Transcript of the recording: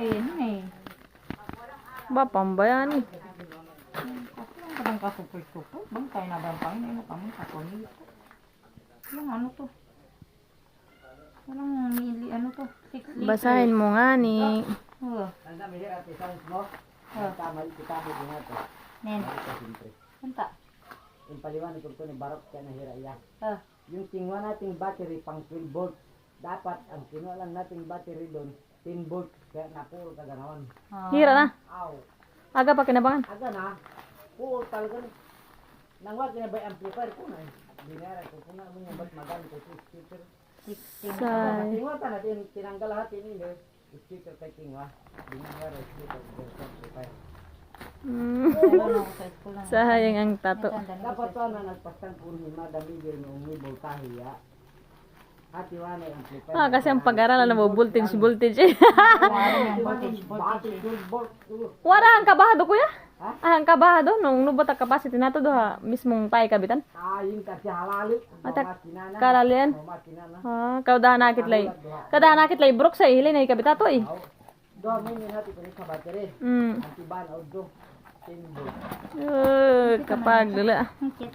yun eh. Ba, pambayani. Kadang ka super-super. Bang tayo na bang pain. Ano kami kakunin ito. Yung ano to. Anong mili, ano to? 6 liters. Basahin mo nga ni. Oh. Anda may hira ti sounds mo. Tama kita mo din nato. Nen. Siyempre. Punta. Yung paliwanag ko ni barok kaya nahira iya. Ah. Yung tingwa nating battery pang 12 volt. Dapat ang kinuha lang nating battery doon 10 volt kaya napuro ka ganawan. Hira na. Aw. Aga pa kinabangan. Aga na. Puro talaga. Nangwa kinabay amplifier ko na. Dinara ko kuna mo yung ba't magamit ko speaker. 16. Say. Tingwa ta natin tinanggal lahat ini le. Speaker kay tingwa. Dinara speaker amplifier. Ano ako sa school lang. Sayang ang tato. Dapat to na nagpastang kung madami din yung may voltahe ya. Ati wala yung amplifier. Ah, kasi ang pag-aralan na mo, voltage eh. Voltage. Wala ang kabahado kuya. Ha? Ah, ang kabahado nung nubot ang capacity nato doha mismong tay kabitan. Ah, yung kasi halali. Atak Makinana. kalalian. Makinana. Ah, kaudahan nakit lay. Kaudahan nakit lay brok sa ilin ay kabitato eh. Doa may minati ko sa battery. Mm. Antiban audio. 10 volt. Kapag dula. Ang cute.